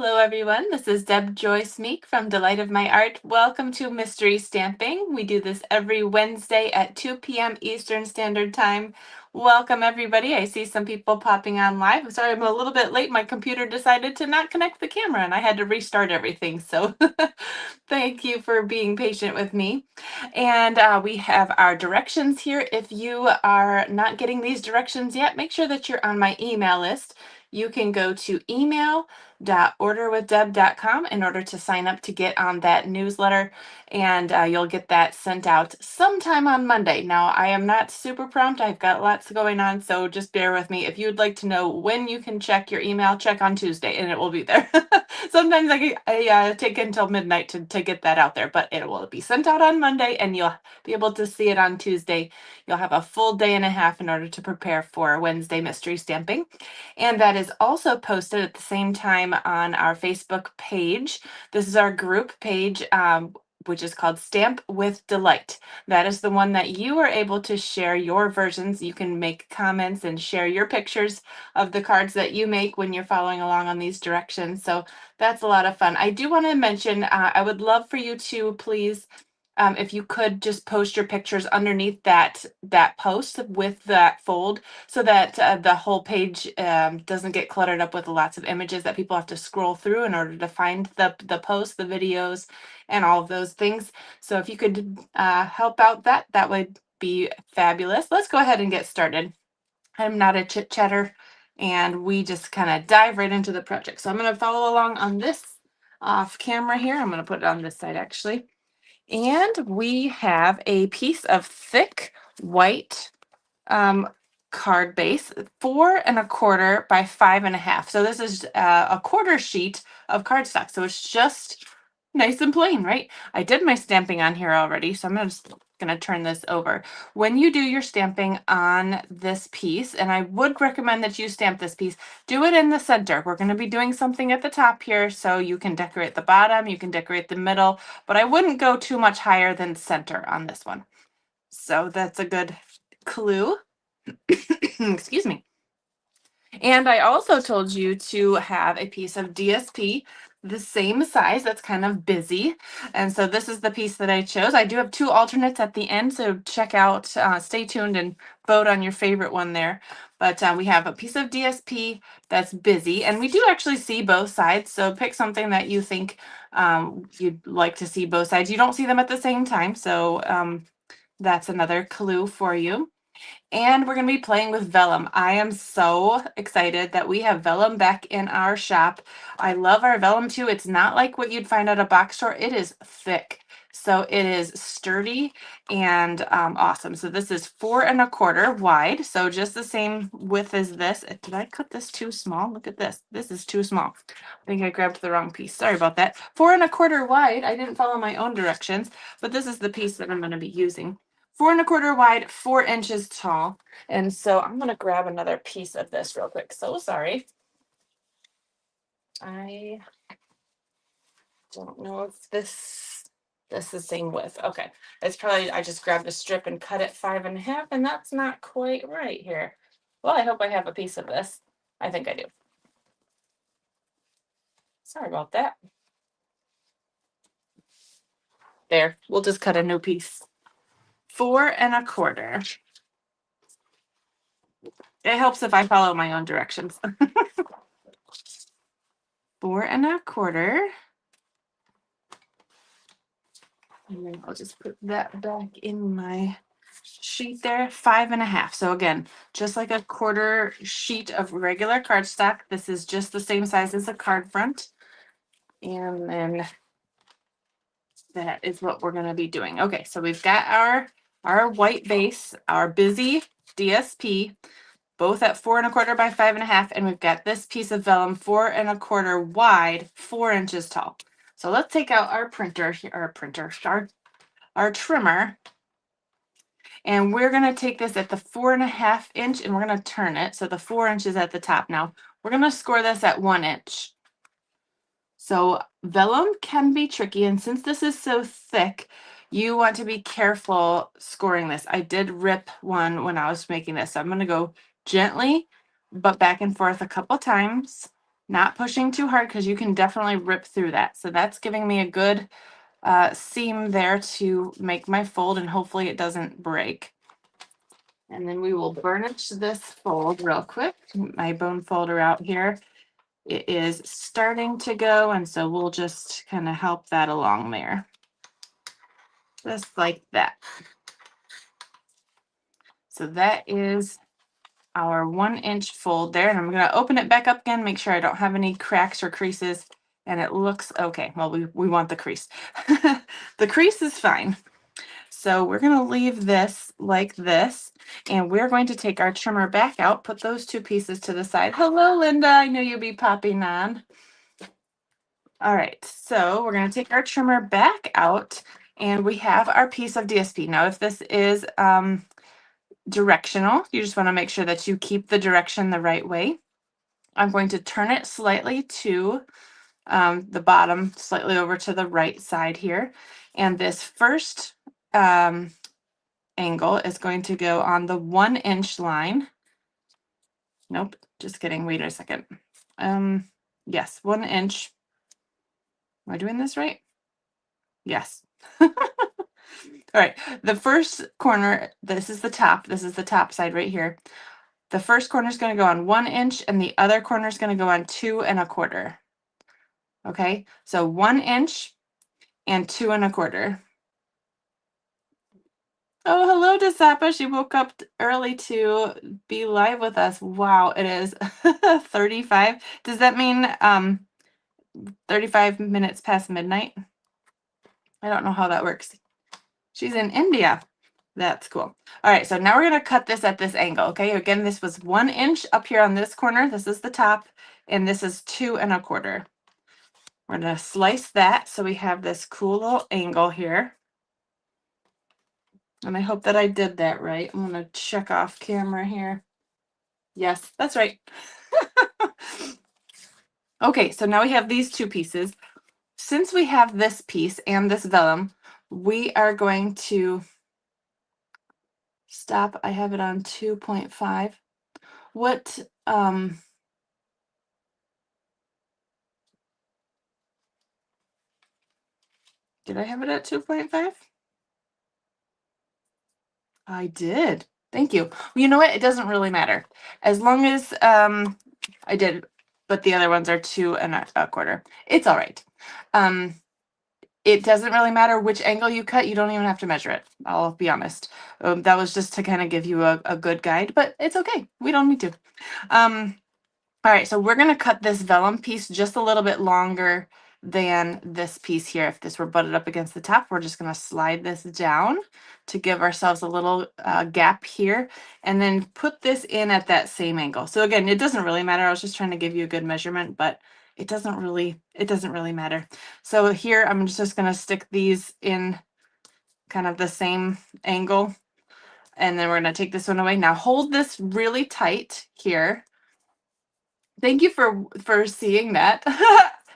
Hello, everyone. This is Deb Joyce Meek from Delight of My Art. Welcome to Mystery Stamping. We do this every Wednesday at 2 p.m. Eastern Standard Time. Welcome, everybody. I see some people popping on live. I'm sorry I'm a little bit late. My computer decided to not connect the camera and I had to restart everything. So thank you for being patient with me. And we have our directions here. If you are not getting these directions yet, make sure that you're on my email list. You can go to email.orderwithdeb.com in order to sign up to get on that newsletter, and you'll get that sent out sometime on Monday. Now, I am not super prompt. I've got lots going on, so just bear with me. If you'd like to know when you can check your email, check on Tuesday, and it will be there. Sometimes I take until midnight to get that out there, but it will be sent out on Monday, and you'll be able to see it on Tuesday. You'll have a full day and a half in order to prepare for Wednesday mystery stamping. And that is also posted at the same time on our Facebook page. This is our group page, which is called Stamp with Delight. That is the one that you are able to share your versions. You can make comments and share your pictures of the cards that you make when you're following along on these directions. So that's a lot of fun. I do want to mention, I would love for you to please, if you could just post your pictures underneath that post with that fold, so that the whole page doesn't get cluttered up with lots of images that people have to scroll through in order to find the posts, the videos, and all of those things. So if you could help out, that would be fabulous. Let's go ahead and get started. I'm not a chit chatter, and we just kind of dive right into the project. So I'm going to follow along on this off camera here. I'm going to put it on this side actually. And we have a piece of thick white card base, 4¼ by 5½. So this is a quarter sheet of cardstock. So it's just nice and plain, right? I did my stamping on here already, so I'm just going to turn this over. When you do your stamping on this piece, and I would recommend that you stamp this piece, do it in the center. We're going to be doing something at the top here, so you can decorate the bottom, you can decorate the middle, but I wouldn't go too much higher than center on this one. So that's a good clue. Excuse me. And I also told you to have a piece of DSP the same size that's kind of busy. And so this is the piece that I chose. I do have two alternates at the end, so check out, stay tuned and vote on your favorite one there. But we have a piece of DSP that's busy, and we do actually see both sides. So pick something that you think you'd like to see both sides. You don't see them at the same time, so that's another clue for you. And we're going to be playing with vellum. I am so excited that we have vellum back in our shop. I love our vellum too. It's not like what you'd find at a box store. It is thick. So it is sturdy and awesome. So this is 4¼ wide. So just the same width as this. Did I cut this too small? Look at this. This is too small. I think I grabbed the wrong piece. Sorry about that. 4¼ wide. I didn't follow my own directions, but this is the piece that I'm going to be using. 4¼ wide, 4 inches tall. And so I'm going to grab another piece of this real quick. So sorry. I don't know if this is the same width. Okay. It's probably, I just grabbed a strip and cut it 5½, and that's not quite right here. Well, I hope I have a piece of this. I think I do. Sorry about that. There, we'll just cut a new piece. 4¼ It helps if I follow my own directions. 4¼ And then I'll just put that back in my sheet there. 5½. So again, just like a quarter sheet of regular cardstock, this is just the same size as a card front. And then that is what we're going to be doing. Okay, so we've got our white base, our busy DSP, both at 4¼ by 5½, and we've got this piece of vellum 4¼ wide, 4 inches tall. So let's take out our printer here, our trimmer, and we're going to take this at the 4½ inch, and we're going to turn it so the 4 inches at the top. Now we're going to score this at 1 inch. So vellum can be tricky, and since this is so thick, you want to be careful scoring this. I did rip one when I was making this, so I'm going to go gently but back and forth a couple times. Not pushing too hard because you can definitely rip through that. So that's giving me a good seam there to make my fold, and hopefully it doesn't break. And then we will burnish this fold real quick. My bone folder out here. It is starting to go, and so we'll just kind of help that along there. Just like that. So that is our 1-inch fold there, and I'm going to open it back up again, make sure I don't have any cracks or creases, and it looks okay. Well, we want the crease. The crease is fine. So we're going to leave this like this, and we're going to take our trimmer back out, put those two pieces to the side. Hello, Linda. I knew you'd be popping on. All right, so we're going to take our trimmer back out, and we have our piece of DSP. Now, if this is directional, you just want to make sure that you keep the direction the right way. I'm going to turn it slightly to the bottom, slightly over to the right side here. And this first angle is going to go on the 1-inch line. Nope, just kidding. Wait a second. Yes, 1 inch. Am I doing this right? Yes. All right, the first corner, this is the top side right here. The first corner is going to go on 1 inch, and the other corner is going to go on 2 1/4. Okay, so 1 inch and 2 1/4. Oh, hello, Desapa. She woke up early to be live with us. Wow, it is 35. Does that mean 35 minutes past midnight? I don't know how that works. She's in India. That's cool. All right, so now we're going to cut this at this angle. Okay, again, this was 1 inch up here on this corner. This is the top, and this is 2 1/4. We're going to slice that so we have this cool little angle here. And I hope that I did that right. I'm going to check off camera here. Yes, that's right. Okay, so now we have these two pieces. Since we have this piece and this vellum, we are going to stop. I have it on 2.5. What did I have it at 2.5? I did. Thank you. Well, you know what? It doesn't really matter. As long as I did, but the other ones are 2 1/4. It's all right. It doesn't really matter which angle you cut. You don't even have to measure it. I'll be honest. That was just to kind of give you a good guide, but it's okay. We don't need to. All right, so we're going to cut this vellum piece just a little bit longer than this piece here. If this were butted up against the top, we're just going to slide this down to give ourselves a little gap here, and then put this in at that same angle. So again, it doesn't really matter. I was just trying to give you a good measurement, but it doesn't really matter. So here, I'm just going to stick these in kind of the same angle, and then we're going to take this one away. Now hold this really tight here. Thank you for seeing that.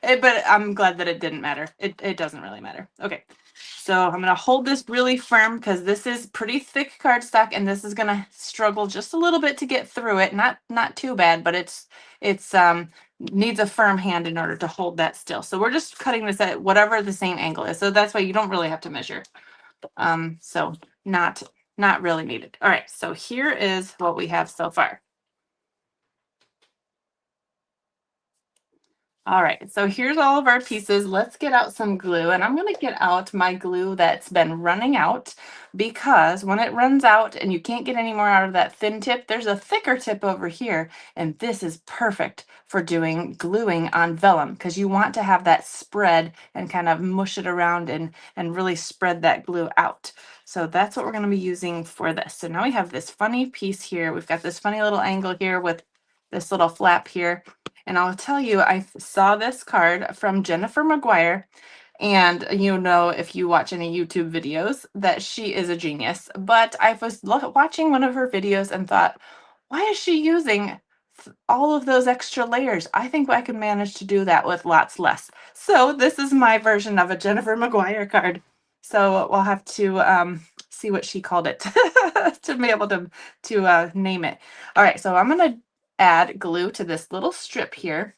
But I'm glad that it didn't matter. It doesn't really matter. Okay. So I'm going to hold this really firm because this is pretty thick cardstock, and this is going to struggle just a little bit to get through it. Not too bad, but it's needs a firm hand in order to hold that still. So we're just cutting this at whatever the same angle is. So that's why you don't really have to measure. So not really needed. All right. So here is what we have so far. All right, so here's all of our pieces. Let's get out some glue, and I'm going to get out my glue that's been running out, because when it runs out and you can't get any more out of that thin tip, there's a thicker tip over here, and this is perfect for doing gluing on vellum, because you want to have that spread and kind of mush it around and really spread that glue out. So that's what we're going to be using for this. So now we have this funny piece here. We've got this funny little angle here with this little flap here. And I'll tell you, I saw this card from Jennifer McGuire, and you know, if you watch any YouTube videos, that she is a genius. But I was watching one of her videos and thought, why is she using all of those extra layers? I think I can manage to do that with lots less. So this is my version of a Jennifer McGuire card. So we'll have to see what she called it to be able to name it. All right, so I'm going to add glue to this little strip here.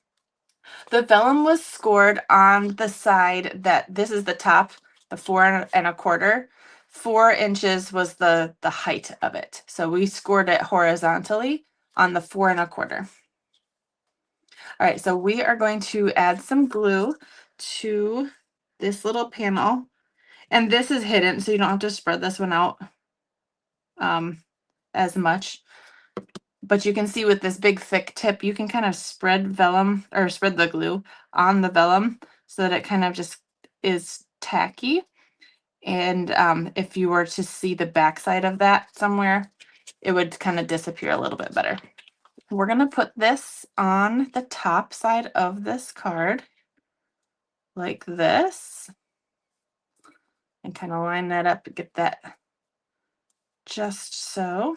The vellum was scored on the side that this is the top, the 4 1/4. 4 inches was the height of it. So we scored it horizontally on the 4 1/4. All right, so we are going to add some glue to this little panel. And this is hidden, so you don't have to spread this one out um, as much. But you can see with this big thick tip, you can kind of spread vellum or spread the glue on the vellum so that it kind of just is tacky. And if you were to see the backside of that somewhere, it would kind of disappear a little bit better. We're going to put this on the top side of this card like this and kind of line that up and get that just so.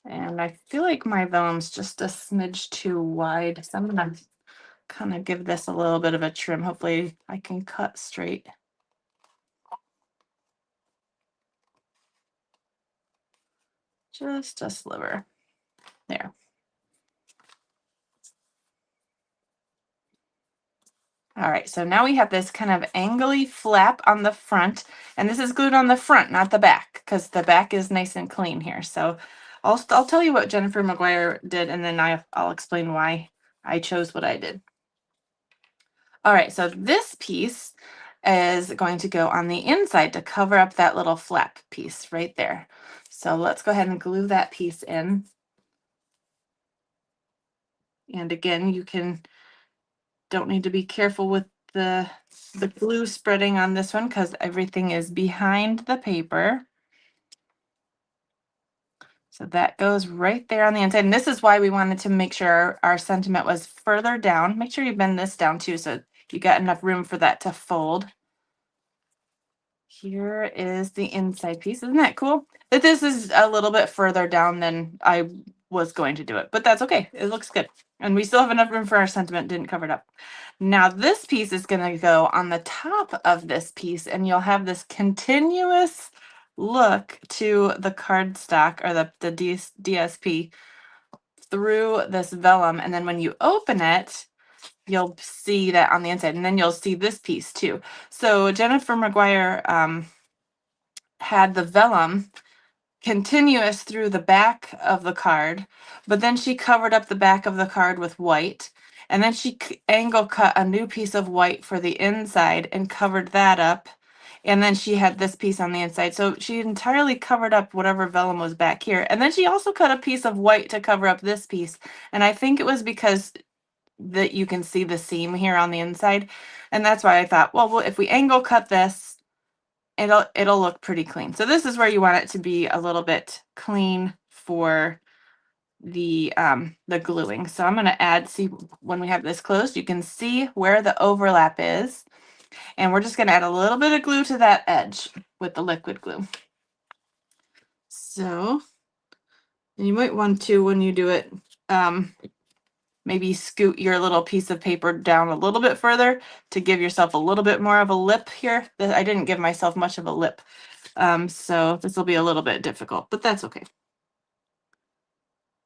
And I feel like my vellum's just a smidge too wide, so I'm gonna kind of give this a little bit of a trim. Hopefully I can cut straight. Just a sliver. There. All right, so now we have this kind of angly flap on the front, and this is glued on the front, not the back, because the back is nice and clean here. So I'll tell you what Jennifer McGuire did, and then I'll explain why I chose what I did. All right, so this piece is going to go on the inside to cover up that little flap piece right there. So let's go ahead and glue that piece in. And again, don't need to be careful with the glue spreading on this one because everything is behind the paper. So that goes right there on the inside. And this is why we wanted to make sure our sentiment was further down. Make sure you bend this down too so you got enough room for that to fold. Here is the inside piece. Isn't that cool? But this is a little bit further down than I was going to do it, but that's okay. It looks good. And we still have enough room for our sentiment, didn't cover it up. Now this piece is going to go on the top of this piece, and you'll have this continuous look to the cardstock or the DSP through this vellum. And then when you open it, you'll see that on the inside, and then you'll see this piece too. So Jennifer McGuire had the vellum continuous through the back of the card, but then she covered up the back of the card with white, and then she angle cut a new piece of white for the inside and covered that up, and then she had this piece on the inside. So she entirely covered up whatever vellum was back here, and then she also cut a piece of white to cover up this piece, and I think it was because that you can see the seam here on the inside, and that's why I thought, well, if we angle cut this, it'll look pretty clean. So this is where you want it to be a little bit clean for the gluing. So I'm going to add, see, when we have this closed, you can see where the overlap is, and we're just going to add a little bit of glue to that edge with the liquid glue. So you might want to, when you do it, maybe scoot your little piece of paper down a little bit further to give yourself a little bit more of a lip here. I didn't give myself much of a lip, so this will be a little bit difficult, but that's okay.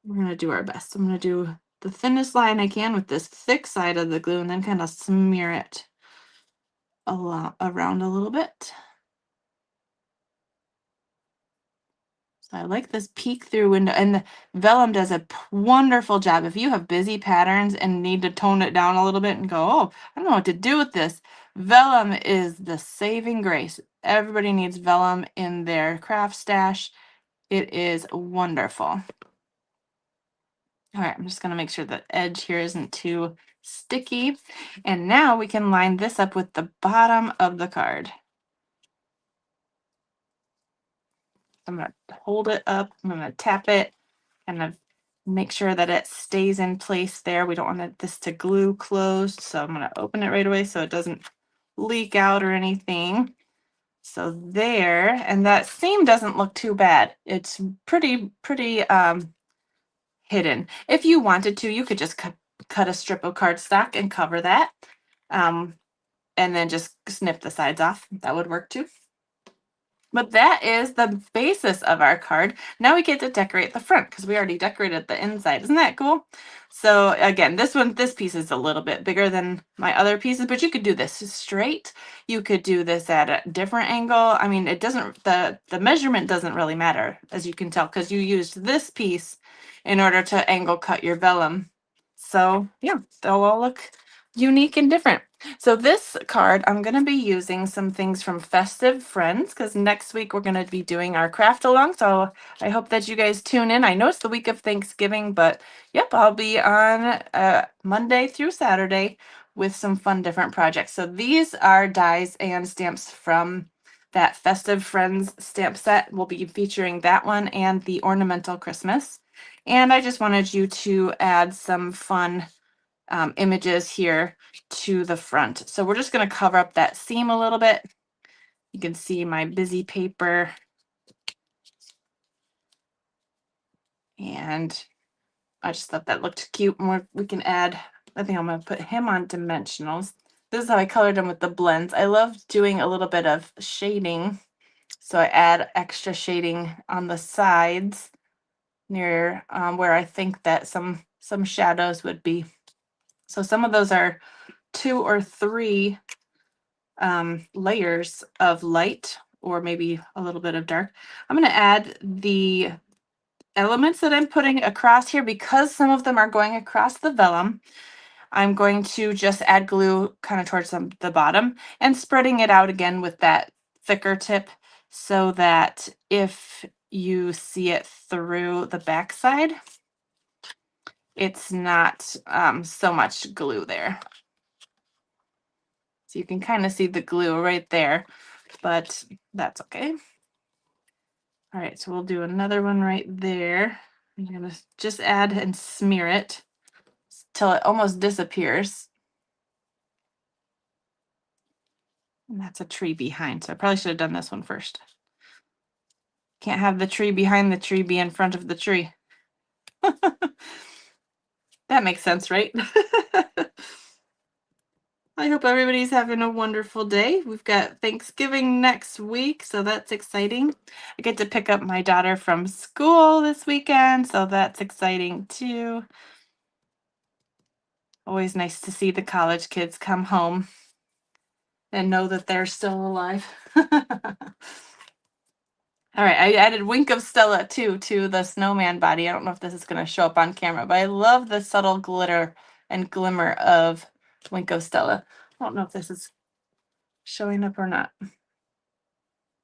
We're going to do our best. I'm going to do the thinnest line I can with this thick side of the glue and then kind of smear it around a little bit. So I like this peek through window, and the vellum does a wonderful job. If you have busy patterns and need to tone it down a little bit and go, oh, I don't know what to do with this, vellum is the saving grace. Everybody needs vellum in their craft stash. It is wonderful. All right, I'm just going to make sure the edge here isn't too sticky. And now we can line this up with the bottom of the card. I'm going to hold it up. I'm going to tap it and make sure that it stays in place there. We don't want this to glue closed. So I'm going to open it right away so it doesn't leak out or anything. So there, and that seam doesn't look too bad. It's pretty hidden. If you wanted to, you could just cut a strip of cardstock and cover that. And then just snip the sides off. That would work too. But that is the basis of our card. Now we get to decorate the front because we already decorated the inside. Isn't that cool? So again, this piece is a little bit bigger than my other pieces, but you could do this straight. You could do this at a different angle. I mean, it doesn't, the measurement doesn't really matter, as you can tell, because you used this piece in order to angle cut your vellum. So yeah, they'll all look unique and different. So this card, I'm going to be using some things from Festive Friends because next week we're going to be doing our craft along. So I hope that you guys tune in. I know it's the week of Thanksgiving, but yep, I'll be on Monday through Saturday with some fun different projects. So these are dies and stamps from that Festive Friends stamp set. We'll be featuring that one and the Ornamental Christmas. And I just wanted you to add some fun images here to the front. So we're just going to cover up that seam a little bit. You can see my busy paper. And I just thought that looked cute. More we can add, I think I'm going to put him on dimensionals. This is how I colored him with the blends. I love doing a little bit of shading. So I add extra shading on the sides near where I think that some shadows would be. So some of those are 2 or 3 layers of light or maybe a little bit of dark. I'm going to add the elements that I'm putting across here because some of them are going across the vellum. I'm going to just add glue kind of towards the bottom and spreading it out again with that thicker tip so that if you see it through the backside, it's not so much glue there. So you can kind of see the glue right there, but that's okay. All right, so we'll do another one right there. I'm gonna just add and smear it till it almost disappears. And that's a tree behind, so I probably should have done this one first. Can't have the tree behind the tree be in front of the tree. That makes sense, right? I hope everybody's having a wonderful day. We've got Thanksgiving next week, so that's exciting. I get to pick up my daughter from school this weekend, so that's exciting too. Always nice to see the college kids come home and know that they're still alive. All right, I added Wink of Stella too to the snowman body. I don't know if this is going to show up on camera, but I love the subtle glitter and glimmer of Wink of Stella. I don't know if this is showing up or not.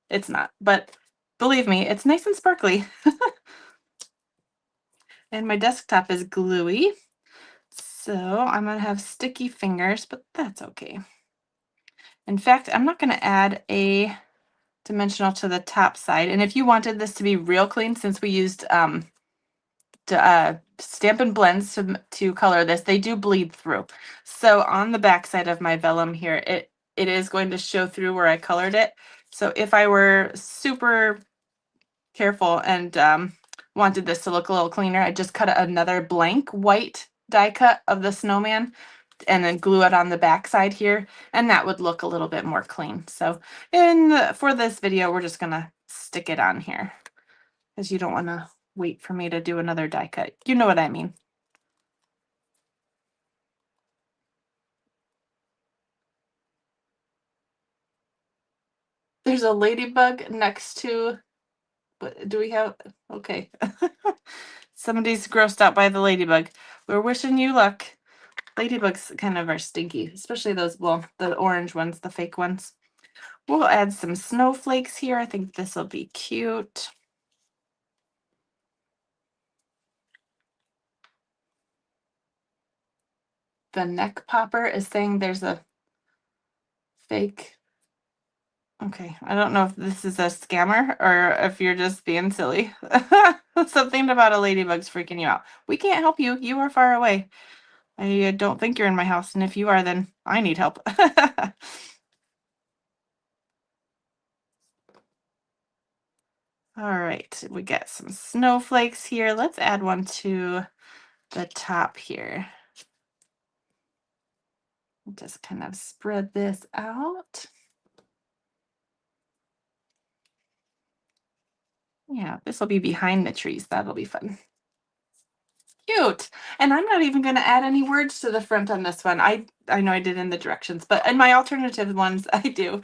It's not, but believe me, it's nice and sparkly. And my desktop is gluey, so I'm going to have sticky fingers, but that's okay. In fact, I'm not going to add a dimensional to the top side. And if you wanted this to be real clean, since we used Stampin' Blends to color this, they do bleed through. So on the back side of my vellum here, it is going to show through where I colored it. So if I were super careful and wanted this to look a little cleaner, I just cut another blank white die cut of the snowman and then glue it on the back side here, and that would look a little bit more clean. So for this video, we're just gonna stick it on here because you don't want to wait for me to do another die cut. You know what I mean. There's a ladybug next to, but do we have, okay. Somebody's grossed out by the ladybug. We're wishing you luck. Ladybugs kind of are stinky, especially those, well, the orange ones, the fake ones. We'll add some snowflakes here. I think this will be cute. The neck popper is saying there's a fake. Okay, I don't know if this is a scammer or if you're just being silly. Something about a ladybug's freaking you out. We can't help you. You are far away. I don't think you're in my house, and if you are, then I need help. All right, we got some snowflakes here. Let's add one to the top here. Just kind of spread this out. Yeah, this will be behind the trees. That'll be fun. Cute. And I'm not even going to add any words to the front on this one. I know I did in the directions, but in my alternative ones I do.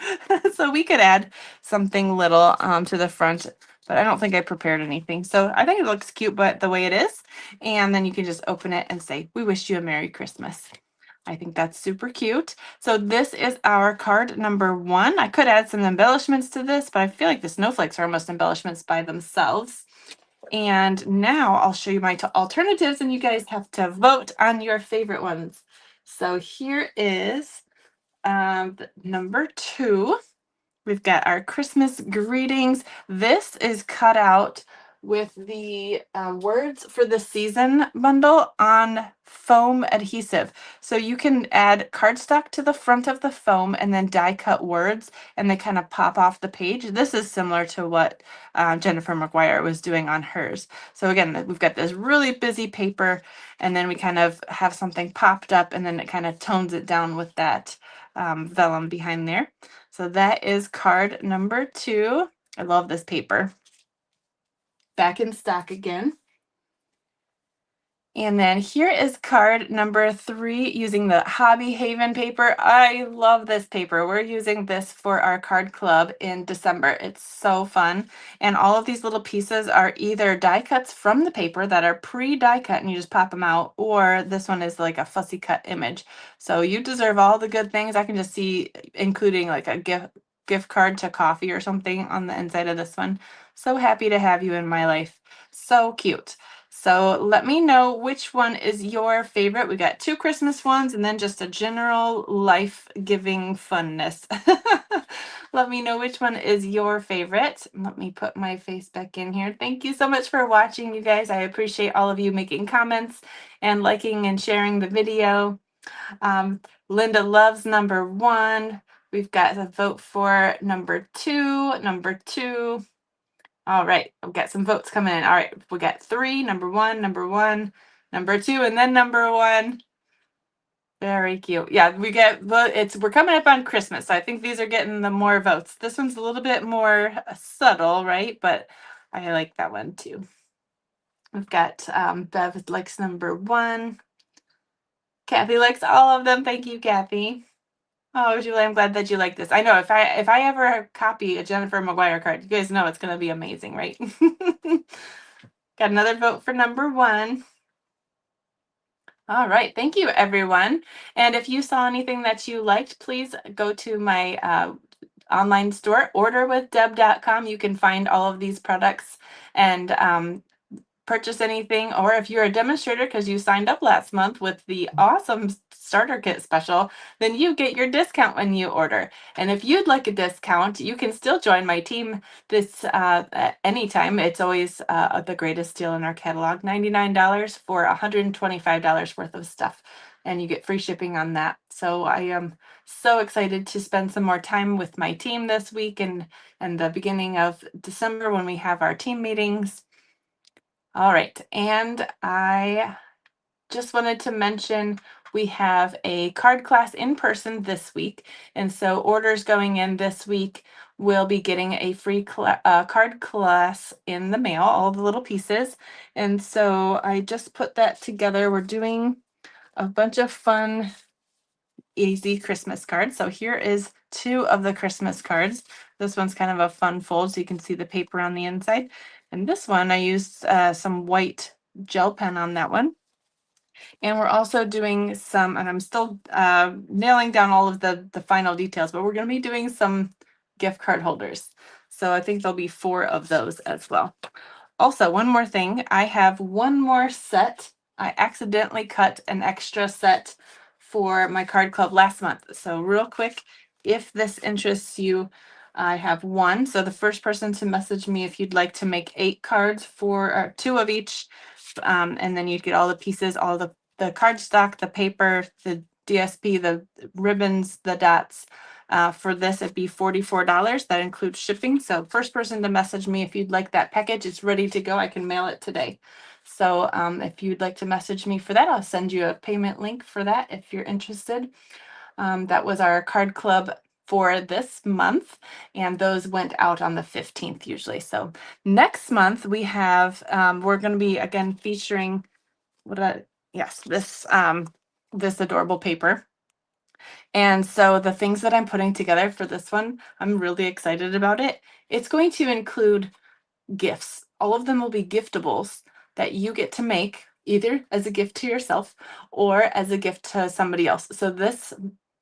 So we could add something little to the front, but I don't think I prepared anything. So I think it looks cute, but the way it is. And then you can just open it and say, "We wish you a Merry Christmas." I think that's super cute. So this is our card number 1. I could add some embellishments to this, but I feel like the snowflakes are almost embellishments by themselves. And now I'll show you my alternatives, and you guys have to vote on your favorite ones. So here is number 2. We've got our Christmas greetings. This is cut out with the words for the season bundle on foam adhesive. So you can add cardstock to the front of the foam and then die cut words, and they kind of pop off the page. This is similar to what Jennifer McGuire was doing on hers. So again, we've got this really busy paper, and then we kind of have something popped up, and then it kind of tones it down with that vellum behind there. So that is card number 2. I love this paper. Back in stock again. And then here is card number 3 using the Hobby Haven paper. I love this paper. We're using this for our card club in December. It's so fun. And all of these little pieces are either die cuts from the paper that are pre-die cut and you just pop them out, or this one is like a fussy cut image. So you deserve all the good things. I can just see including like a gift card to coffee or something on the inside of this one. So happy to have you in my life. So cute. So let me know which one is your favorite. We got 2 Christmas ones and then just a general life-giving funness. Let me know which one is your favorite. Let me put my face back in here. Thank you so much for watching, you guys. I appreciate all of you making comments and liking and sharing the video. Linda loves number 1. We've got a vote for number 2. Number 2. All right, we've got some votes coming in. All right, we got 3, number 1, number 2, and then number 1. Very cute. Yeah, we're coming up on Christmas, so I think these are getting the more votes. This one's a little bit more subtle, right? But I like that one too. We've got Bev likes number 1. Kathy likes all of them. Thank you, Kathy. Oh, Julie, I'm glad that you like this. I know if I ever copy a Jennifer McGuire card, you guys know it's going to be amazing, right? Got another vote for number 1. All right, thank you, everyone. And if you saw anything that you liked, please go to my online store, orderwithdeb.com. You can find all of these products and purchase anything, or if you're a demonstrator because you signed up last month with the awesome starter kit special, then you get your discount when you order. And if you'd like a discount, you can still join my team this at any time. It's always the greatest deal in our catalog, $99 for $125 worth of stuff, and you get free shipping on that. So I am so excited to spend some more time with my team this week and the beginning of December when we have our team meetings. All right, and I just wanted to mention we have a card class in person this week, and so orders going in this week will be getting a free card class in the mail, all the little pieces. And so I just put that together. We're doing a bunch of fun, easy Christmas cards. So here is 2 of the Christmas cards. This one's kind of a fun fold, so you can see the paper on the inside. And this one, I used some white gel pen on that one. And we're also doing some, and I'm still nailing down all of the final details, but we're going to be doing some gift card holders. So I think there'll be 4 of those as well. Also, one more thing, I have one more set. I accidentally cut an extra set for my card club last month. So real quick, if this interests you, I have one. So the first person to message me if you'd like to make 8 cards for 2 of each, and then you'd get all the pieces, all the cardstock, the paper, the DSP, the ribbons, the dots. For this, it'd be $44. That includes shipping. So first person to message me if you'd like that package, it's ready to go. I can mail it today. So if you'd like to message me for that, I'll send you a payment link for that if you're interested. That was our card club for this month, and those went out on the 15th usually. So next month we have, we're going to be again featuring yes, this adorable paper. And so the things that I'm putting together for this one, I'm really excited about it. It's going to include gifts. All of them will be giftables that you get to make either as a gift to yourself or as a gift to somebody else. So this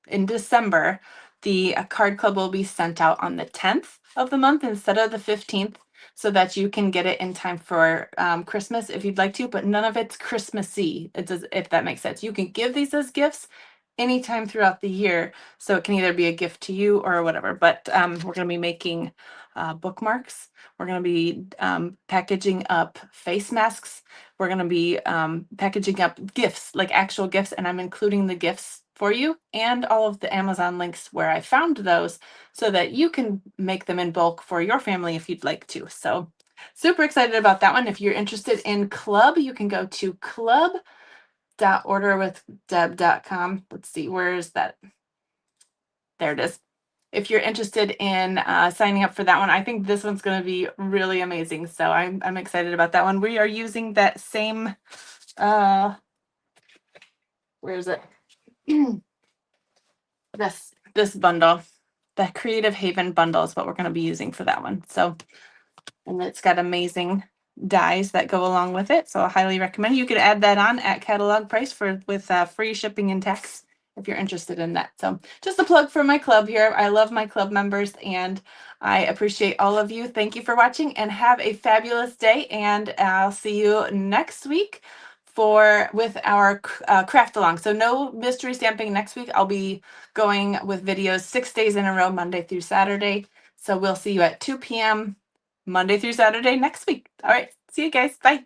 in December, the card club will be sent out on the 10th of the month instead of the 15th so that you can get it in time for Christmas if you'd like to, but none of it's Christmassy, if that makes sense. You can give these as gifts anytime throughout the year. So it can either be a gift to you or whatever, but we're going to be making bookmarks. We're going to be packaging up face masks. We're going to be packaging up gifts, like actual gifts, and I'm including the gifts for you and all of the Amazon links where I found those so that you can make them in bulk for your family if you'd like to. So super excited about that one. If you're interested in club, you can go to club.orderwithdeb.com. Let's see, where is that? There it is. If you're interested in signing up for that one, I think this one's going to be really amazing. So I'm excited about that one. We are using that same, where is it? this bundle, the Creative Haven bundle is what we're going to be using for that one. So, and it's got amazing dies that go along with it. So I highly recommend you could add that on at catalog price with free shipping and tax if you're interested in that. So just a plug for my club here. I love my club members and I appreciate all of you. Thank you for watching and have a fabulous day. And I'll see you next week with our craft along. So no mystery stamping next week. I'll be going with videos 6 days in a row, Monday through Saturday. So we'll see you at 2 p.m. Monday through Saturday next week. All right. See you guys. Bye.